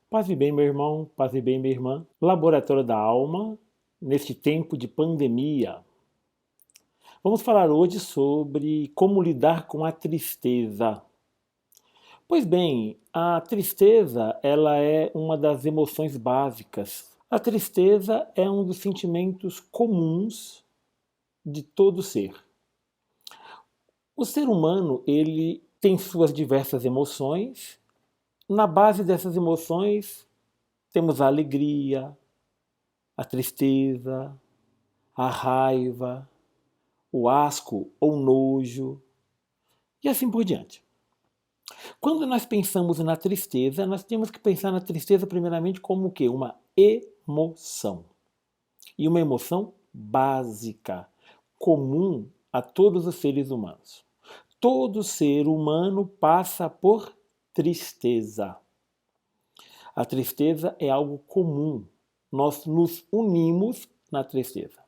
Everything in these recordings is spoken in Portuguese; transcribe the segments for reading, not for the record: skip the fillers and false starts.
Paz e bem, meu irmão, paz e bem, minha irmã. Laboratório da Alma, neste tempo de pandemia. Vamos falar hoje sobre como lidar com a tristeza. Pois bem, a tristeza, ela é uma das emoções básicas. A tristeza é um dos sentimentos comuns de todo ser. O ser humano, ele tem suas diversas emoções. Na base dessas emoções, temos a alegria, a tristeza, a raiva, o asco ou nojo, e assim por diante. Quando nós pensamos na tristeza, nós temos que pensar na tristeza primeiramente como o quê? Uma emoção. E uma emoção básica, comum a todos os seres humanos. Todo ser humano passa por tristeza. A tristeza é algo comum. Nós nos unimos na tristeza.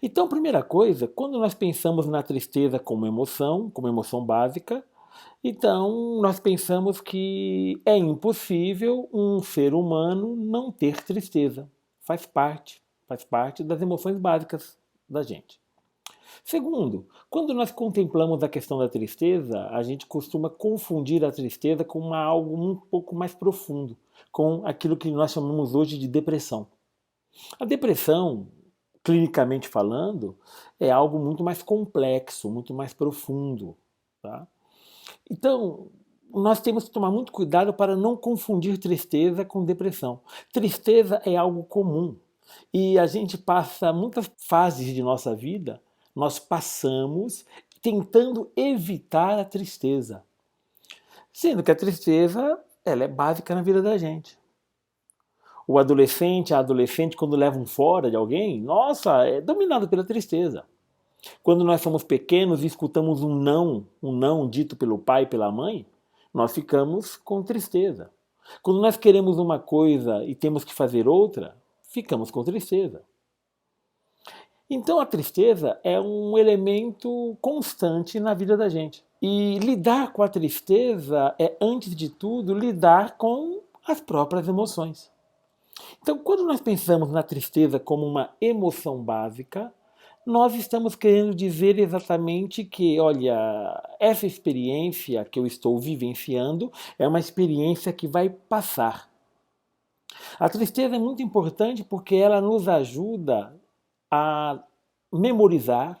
Então, primeira coisa, quando nós pensamos na tristeza como emoção básica, então nós pensamos que é impossível um ser humano não ter tristeza. Faz parte das emoções básicas da gente. Segundo, quando nós contemplamos a questão da tristeza, a gente costuma confundir a tristeza com algo um pouco mais profundo, com aquilo que nós chamamos hoje de depressão. A depressão, clinicamente falando, é algo muito mais complexo, muito mais profundo. Tá? Então, nós temos que tomar muito cuidado para não confundir tristeza com depressão. Tristeza é algo comum e a gente passa muitas fases de nossa vida, nós passamos tentando evitar a tristeza, sendo que a tristeza ela é básica na vida da gente. O adolescente, a adolescente, quando leva um fora de alguém, nossa, é dominado pela tristeza. Quando nós somos pequenos e escutamos um não dito pelo pai e pela mãe, nós ficamos com tristeza. Quando nós queremos uma coisa e temos que fazer outra, ficamos com tristeza. Então a tristeza é um elemento constante na vida da gente. E lidar com a tristeza é, antes de tudo, lidar com as próprias emoções. Então, quando nós pensamos na tristeza como uma emoção básica, nós estamos querendo dizer exatamente que, olha, essa experiência que eu estou vivenciando é uma experiência que vai passar. A tristeza é muito importante porque ela nos ajuda a memorizar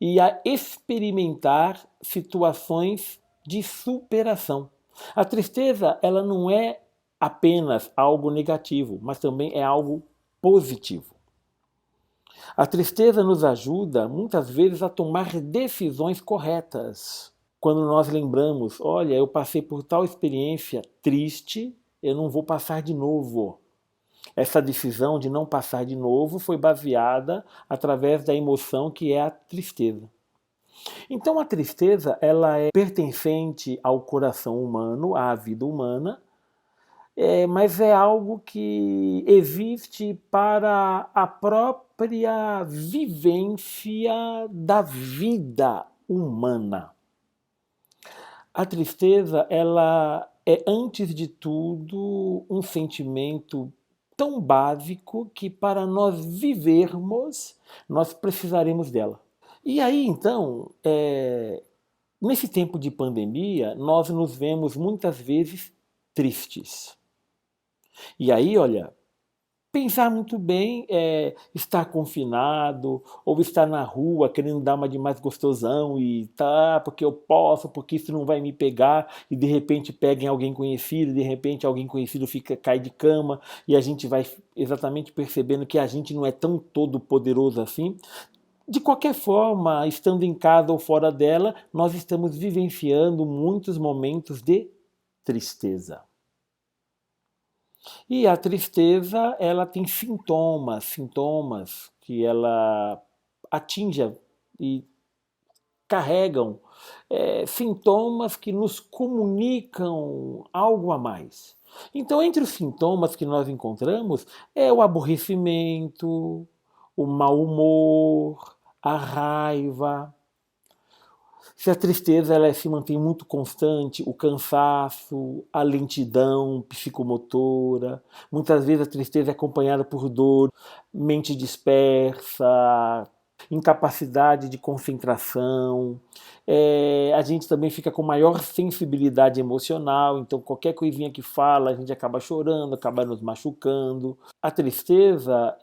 e a experimentar situações de superação. A tristeza, ela não é apenas algo negativo, mas também é algo positivo. A tristeza nos ajuda muitas vezes a tomar decisões corretas. Quando nós lembramos, olha, eu passei por tal experiência triste, eu não vou passar de novo. Essa decisão de não passar de novo foi baseada através da emoção que é a tristeza. Então a tristeza, ela é pertencente ao coração humano, à vida humana, mas é algo que existe para a própria vivência da vida humana. A tristeza, ela é antes de tudo um sentimento tão básico que para nós vivermos, nós precisaremos dela. E aí, então, nesse tempo de pandemia, nós nos vemos muitas vezes tristes. E aí, olha, pensar muito bem é estar confinado ou estar na rua querendo dar uma de mais gostosão e tá, porque eu posso, porque isso não vai me pegar e de repente pega em alguém conhecido, de repente alguém conhecido cai de cama e a gente vai exatamente percebendo que a gente não é tão todo poderoso assim. De qualquer forma, estando em casa ou fora dela, nós estamos vivenciando muitos momentos de tristeza. E a tristeza, ela tem sintomas que ela atinge e carregam sintomas que nos comunicam algo a mais. Então, entre os sintomas que nós encontramos é o aborrecimento, o mau humor, a raiva. Se a tristeza ela se mantém muito constante, o cansaço, a lentidão psicomotora, muitas vezes a tristeza é acompanhada por dor, mente dispersa, incapacidade de concentração. A gente também fica com maior sensibilidade emocional, então qualquer coisinha que fala a gente acaba chorando, acaba nos machucando. A tristeza,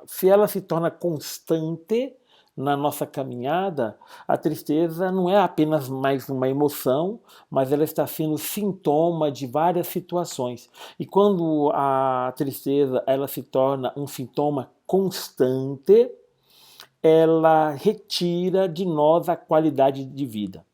se ela se torna constante na nossa caminhada, a tristeza não é apenas mais uma emoção, mas ela está sendo sintoma de várias situações. E quando a tristeza ela se torna um sintoma constante, ela retira de nós a qualidade de vida.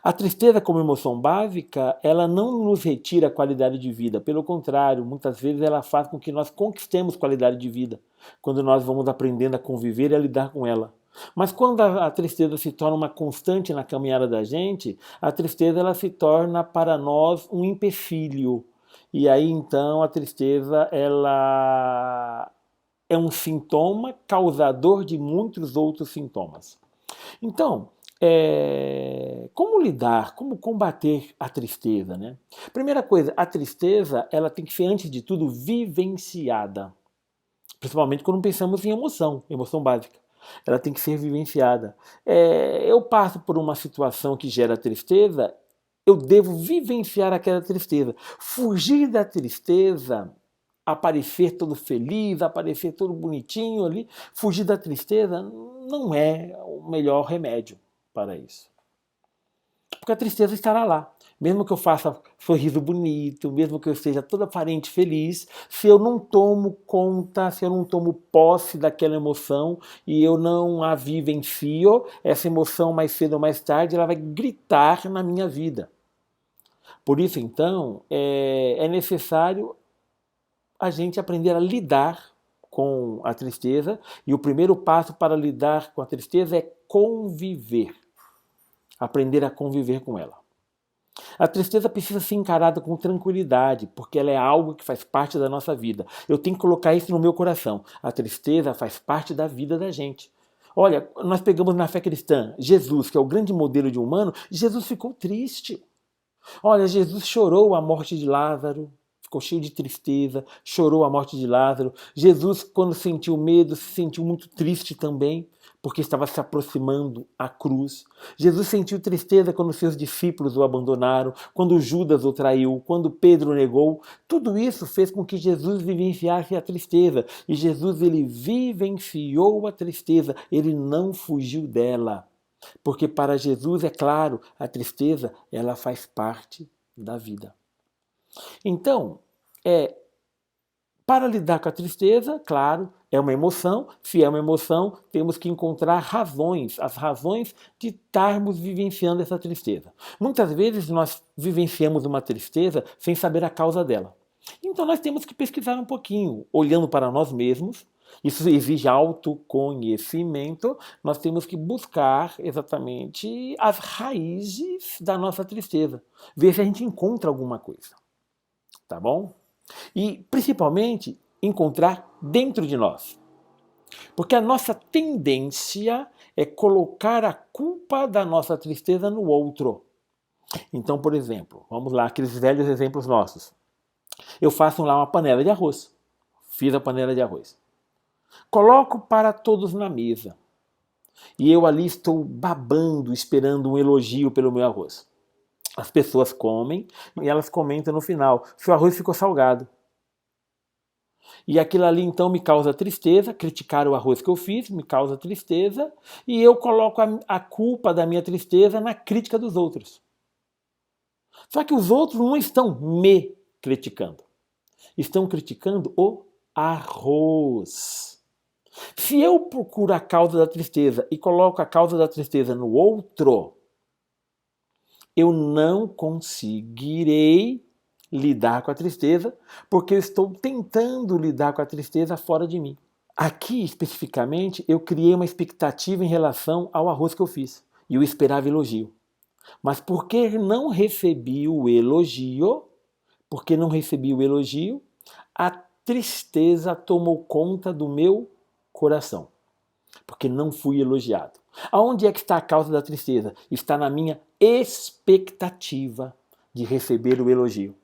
A tristeza como emoção básica, ela não nos retira a qualidade de vida, pelo contrário, muitas vezes ela faz com que nós conquistemos qualidade de vida, quando nós vamos aprendendo a conviver e a lidar com ela. Mas quando a tristeza se torna uma constante na caminhada da gente, a tristeza ela se torna para nós um empecilho. E aí então a tristeza ela é um sintoma causador de muitos outros sintomas. Então, como lidar, como combater a tristeza, né? Primeira coisa, a tristeza ela tem que ser, antes de tudo, vivenciada. Principalmente quando pensamos em emoção básica. Ela tem que ser vivenciada. Eu passo por uma situação que gera tristeza, eu devo vivenciar aquela tristeza. Fugir da tristeza, aparecer todo feliz, aparecer todo bonitinho ali, fugir da tristeza não é o melhor remédio para isso. Porque a tristeza estará lá. Mesmo que eu faça sorriso bonito, mesmo que eu esteja toda aparente feliz, se eu não tomo conta, se eu não tomo posse daquela emoção e eu não a vivencio, essa emoção mais cedo ou mais tarde ela vai gritar na minha vida. Por isso, então, é necessário a gente aprender a lidar com a tristeza, e o primeiro passo para lidar com a tristeza é conviver. Aprender a conviver com ela. A tristeza precisa ser encarada com tranquilidade, porque ela é algo que faz parte da nossa vida. Eu tenho que colocar isso no meu coração. A tristeza faz parte da vida da gente. Olha, nós pegamos na fé cristã Jesus, que é o grande modelo de humano, Jesus ficou triste. Olha, Jesus chorou a morte de Lázaro, ficou cheio de tristeza, chorou a morte de Lázaro. Jesus, quando sentiu medo, se sentiu muito triste também, porque estava se aproximando à cruz. Jesus sentiu tristeza quando seus discípulos o abandonaram, quando Judas o traiu, quando Pedro o negou. Tudo isso fez com que Jesus vivenciasse a tristeza. E Jesus, ele vivenciou a tristeza, ele não fugiu dela. Porque para Jesus, é claro, a tristeza, ela faz parte da vida. Então, para lidar com a tristeza, claro, é uma emoção. Se é uma emoção, temos que encontrar razões, as razões de estarmos vivenciando essa tristeza. Muitas vezes nós vivenciamos uma tristeza sem saber a causa dela. Então nós temos que pesquisar um pouquinho, olhando para nós mesmos. Isso exige autoconhecimento. Nós temos que buscar exatamente as raízes da nossa tristeza. Ver se a gente encontra alguma coisa. Tá bom? E, principalmente, encontrar dentro de nós. Porque a nossa tendência é colocar a culpa da nossa tristeza no outro. Então, por exemplo, vamos lá, aqueles velhos exemplos nossos. Eu faço lá uma panela de arroz. Fiz a panela de arroz. Coloco para todos na mesa. E eu ali estou babando, esperando um elogio pelo meu arroz. As pessoas comem e elas comentam no final: seu arroz ficou salgado. E aquilo ali então me causa tristeza, criticar o arroz que eu fiz me causa tristeza, e eu coloco a culpa da minha tristeza na crítica dos outros. Só que os outros não estão me criticando, estão criticando o arroz. Se eu procuro a causa da tristeza e coloco a causa da tristeza no outro, eu não conseguirei lidar com a tristeza, porque eu estou tentando lidar com a tristeza fora de mim. Aqui, especificamente, eu criei uma expectativa em relação ao arroz que eu fiz, e eu esperava elogio. Mas porque não recebi o elogio, a tristeza tomou conta do meu coração, porque não fui elogiado. Aonde é que está a causa da tristeza? Está na minha expectativa de receber o elogio.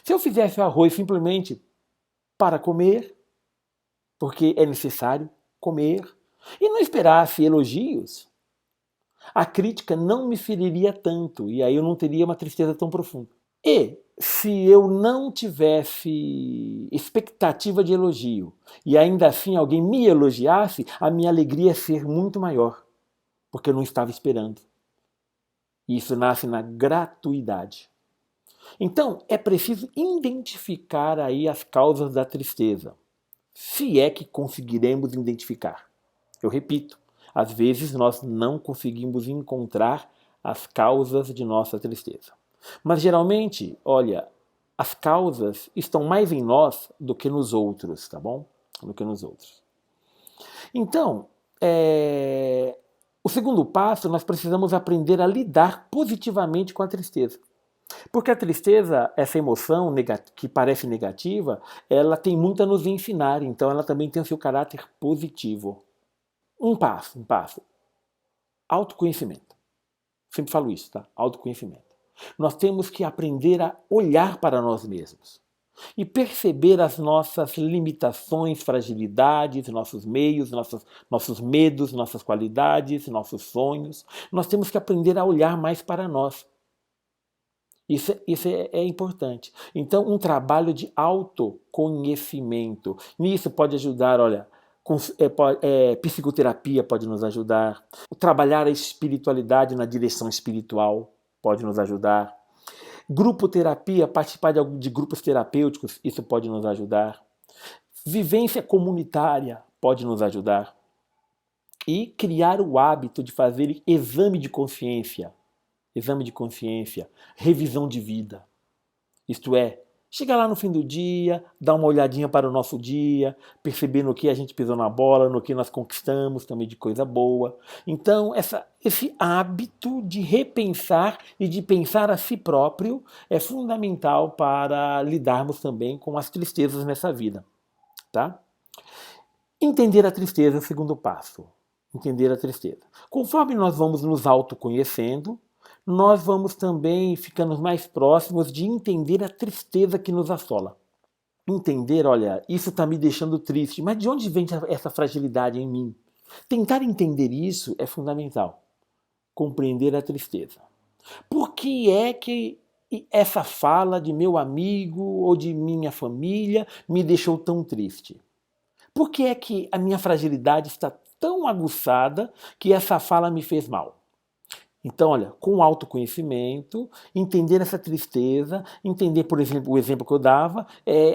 Se eu fizesse o arroz simplesmente para comer, porque é necessário comer, e não esperasse elogios, a crítica não me feriria tanto, e aí eu não teria uma tristeza tão profunda. E se eu não tivesse expectativa de elogio, e ainda assim alguém me elogiasse, a minha alegria ia ser muito maior, porque eu não estava esperando. E isso nasce na gratuidade. Então, é preciso identificar aí as causas da tristeza, se é que conseguiremos identificar. Eu repito, às vezes nós não conseguimos encontrar as causas de nossa tristeza. Mas geralmente, olha, as causas estão mais em nós do que nos outros, tá bom? Do que nos outros. Então, o segundo passo, nós precisamos aprender a lidar positivamente com a tristeza. Porque a tristeza, essa emoção que parece negativa, ela tem muito a nos ensinar, então ela também tem o seu caráter positivo. Um passo. Autoconhecimento. Sempre falo isso, tá? Autoconhecimento. Nós temos que aprender a olhar para nós mesmos e perceber as nossas limitações, fragilidades, nossos meios, nossos medos, nossas qualidades, nossos sonhos. Nós temos que aprender a olhar mais para nós. Isso é importante. Então, um trabalho de autoconhecimento. Nisso pode ajudar, olha, psicoterapia pode nos ajudar. Trabalhar a espiritualidade na direção espiritual pode nos ajudar. Grupoterapia, participar de grupos terapêuticos, isso pode nos ajudar. Vivência comunitária pode nos ajudar. E criar o hábito de fazer exame de consciência, revisão de vida. Isto é, chegar lá no fim do dia, dar uma olhadinha para o nosso dia, perceber no que a gente pisou na bola, no que nós conquistamos também de coisa boa. Então, esse hábito de repensar e de pensar a si próprio é fundamental para lidarmos também com as tristezas nessa vida. Tá? Entender a tristeza é o segundo passo. Entender a tristeza. Conforme nós vamos nos autoconhecendo, nós vamos também ficando mais próximos de entender a tristeza que nos assola. Entender, olha, isso está me deixando triste, mas de onde vem essa fragilidade em mim? Tentar entender isso é fundamental. Compreender a tristeza. Por que é que essa fala de meu amigo ou de minha família me deixou tão triste? Por que é que a minha fragilidade está tão aguçada que essa fala me fez mal? Então, olha, com autoconhecimento, entender essa tristeza, entender, por exemplo, o exemplo que eu dava,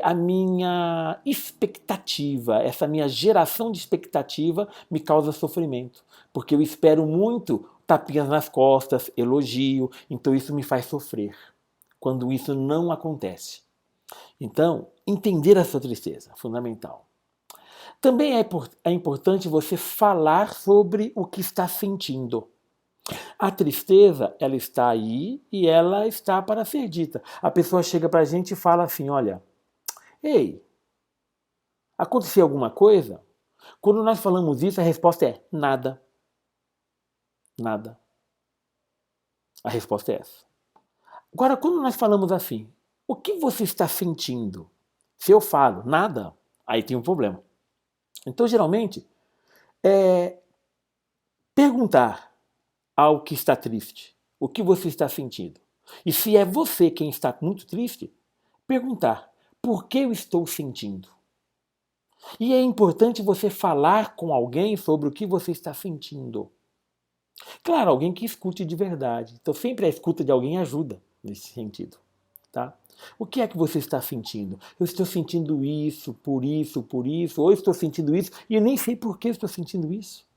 a minha expectativa, essa minha geração de expectativa me causa sofrimento, porque eu espero muito tapinhas nas costas, elogio, então isso me faz sofrer, quando isso não acontece. Então, entender essa tristeza, fundamental. Também é importante você falar sobre o que está sentindo. A tristeza, ela está aí e ela está para ser dita. A pessoa chega para a gente e fala assim, olha, ei, aconteceu alguma coisa? Quando nós falamos isso, a resposta é nada. Nada. A resposta é essa. Agora, quando nós falamos assim, o que você está sentindo? Se eu falo nada, aí tem um problema. Então, geralmente, perguntar ao que está triste, o que você está sentindo. E se é você quem está muito triste, perguntar, por que eu estou sentindo? E é importante você falar com alguém sobre o que você está sentindo. Claro, alguém que escute de verdade. Então, sempre a escuta de alguém ajuda nesse sentido. Tá? O que é que você está sentindo? Eu estou sentindo isso, ou estou sentindo isso, e eu nem sei por que estou sentindo isso.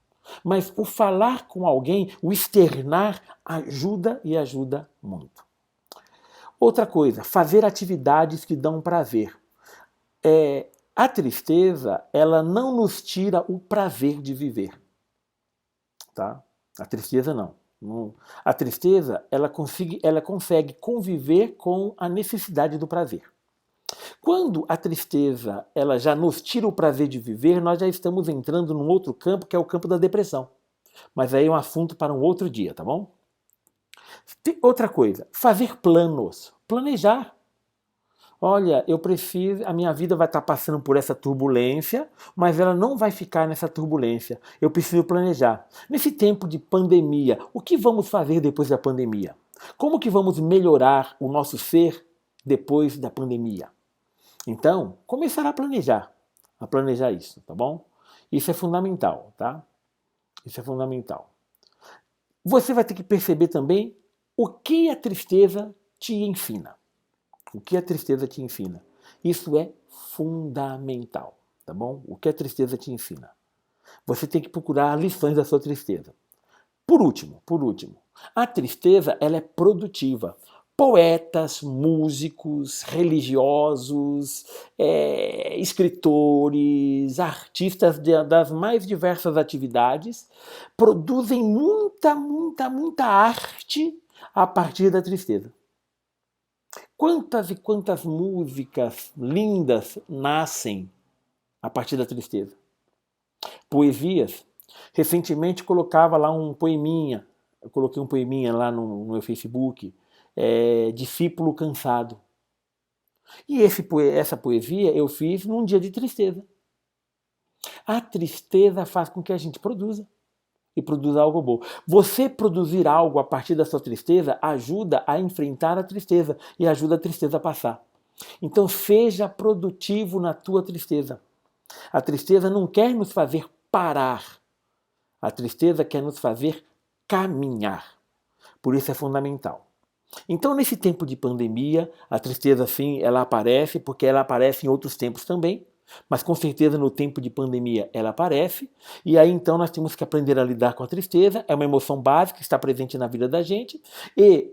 Mas o falar com alguém, o externar, ajuda e ajuda muito. Outra coisa, fazer atividades que dão prazer. A tristeza, ela não nos tira o prazer de viver. Tá? A tristeza não. A tristeza, ela consegue conviver com a necessidade do prazer. Quando a tristeza ela já nos tira o prazer de viver, nós já estamos entrando num outro campo, que é o campo da depressão. Mas aí é um assunto para um outro dia, tá bom? Outra coisa, fazer planos, planejar. Olha, eu preciso, a minha vida vai estar passando por essa turbulência, mas ela não vai ficar nessa turbulência. Eu preciso planejar. Nesse tempo de pandemia, o que vamos fazer depois da pandemia? Como que vamos melhorar o nosso ser depois da pandemia? Então, começar a planejar isso, tá bom? Isso é fundamental, tá? Isso é fundamental. Você vai ter que perceber também o que a tristeza te ensina. O que a tristeza te ensina. Isso é fundamental, tá bom? O que a tristeza te ensina. Você tem que procurar lições da sua tristeza. Por último, a tristeza ela é produtiva. Poetas, músicos, religiosos, escritores, artistas das mais diversas atividades produzem muita arte a partir da tristeza. Quantas e quantas músicas lindas nascem a partir da tristeza? Poesias. Recentemente colocava lá um poeminha, eu coloquei um poeminha lá no meu Facebook, Discípulo Cansado. E essa poesia eu fiz num dia de tristeza. A tristeza faz com que a gente produza. E produza algo bom. Você produzir algo a partir da sua tristeza ajuda a enfrentar a tristeza e ajuda a tristeza a passar. Então seja produtivo na tua tristeza. A tristeza não quer nos fazer parar. A tristeza quer nos fazer caminhar. Por isso é fundamental. Então, nesse tempo de pandemia, a tristeza, sim, ela aparece, porque ela aparece em outros tempos também, mas com certeza no tempo de pandemia ela aparece, e aí então nós temos que aprender a lidar com a tristeza, é uma emoção básica, está presente na vida da gente, e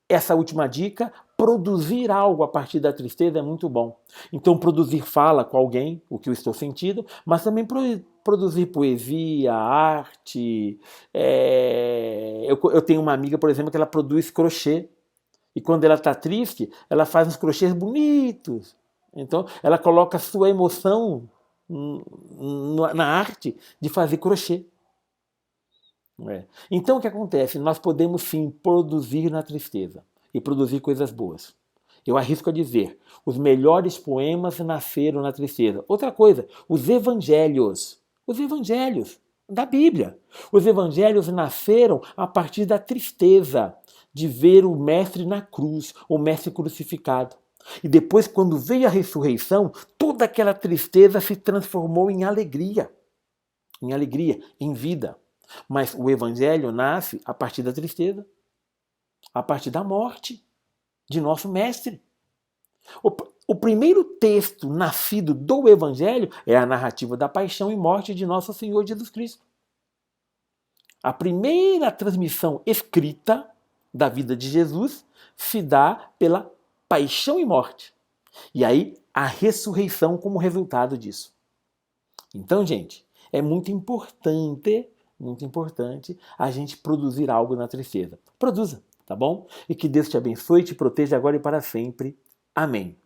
essa última dica, produzir algo a partir da tristeza é muito bom. Então produzir fala com alguém, o que eu estou sentindo, mas também produzir poesia, arte. Eu tenho uma amiga, por exemplo, que ela produz crochê. E quando ela está triste, ela faz uns crochês bonitos. Então, ela coloca a sua emoção na arte de fazer crochê. Então, o que acontece? Nós podemos sim produzir na tristeza e produzir coisas boas. Eu arrisco a dizer, os melhores poemas nasceram na tristeza. Outra coisa, os evangelhos da Bíblia. Os evangelhos nasceram a partir da tristeza de ver o mestre na cruz, o mestre crucificado. E depois, quando veio a ressurreição, toda aquela tristeza se transformou em alegria, em vida. Mas o evangelho nasce a partir da tristeza, a partir da morte de nosso mestre. O primeiro texto nascido do evangelho é a narrativa da paixão e morte de nosso Senhor Jesus Cristo. A primeira transmissão escrita da vida de Jesus se dá pela paixão e morte. E aí a ressurreição como resultado disso. Então, gente, é muito importante a gente produzir algo na tristeza. Produza, tá bom? E que Deus te abençoe e te proteja agora e para sempre. Amém.